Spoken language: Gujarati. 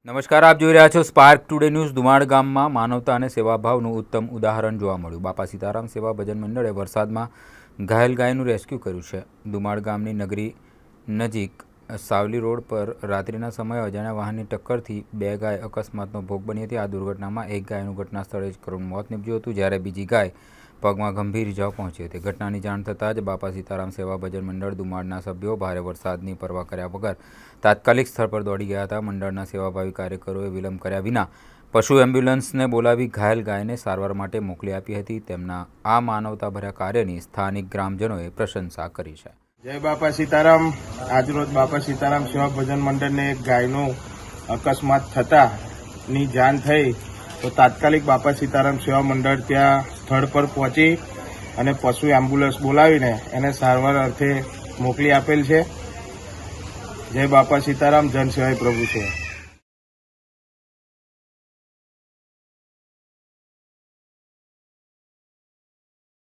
નમસ્કાર, આપ જોઈ રહ્યા છો સ્પાર્ક ટુડે ન્યૂઝ। દુમાડ ગામમાં માનવતા અને સેવાભાવનું ઉત્તમ ઉદાહરણ જોવા મળ્યું। બાપા સીતારામ સેવા ભજન મંડળે વરસાદમાં ઘાયલ ગાયનું રેસ્ક્યુ કર્યું છે। દુમાડ ગામની નગરી નજીક સાવલી રોડ પર રાત્રિના સમયે અજાણ્યા વાહનની ટક્કરથી બે ગાય અકસ્માતનો ભોગ બની હતી। આ દુર્ઘટનામાં એક ગાયનું ઘટના સ્થળે જ કરુણ મોત નીપજ્યું હતું, જ્યારે બીજી ગાય પગમાં ગંભીર ઇજાઓ પહોંચી હતી। ઘટનાની જાણ થતાં જ બાપા સીતારામ સેવા ભજન મંડળ દુમાડના સભ્યો ભારે વરસાદની પરવા કર્યા વગર તાત્કાલિક સ્થળ પર દોડી ગયા હતા। મંડળના સેવાભાવી કાર્યકરોએ વિલંબ કર્યા વિના પશુ એમ્બ્યુલન્સને બોલાવી ઘાયલ ગાયને સારવાર માટે મોકલી આપી હતી। તેમના આ માનવતાભર્યા કાર્યની સ્થાનિક ગ્રામજનોએ પ્રશંસા કરી છે। જય બાપા સીતારામ। આજરોજ બાપા સીતારામ સેવા ભજન મંડળને એક ગાયનો અકસ્માત થતાની જાણ થઈ તો તાત્કાલિક બાપા સીતારામ સેવા મંડળ ત્યાં સ્થળ પર પહોંચી અને પશુ એમ્બ્યુલન્સ બોલાવીને એને સારવાર અર્થે મોકલી આપેલ છે। જય બાપા સીતારામ, જન સેવાય પ્રભુ છે।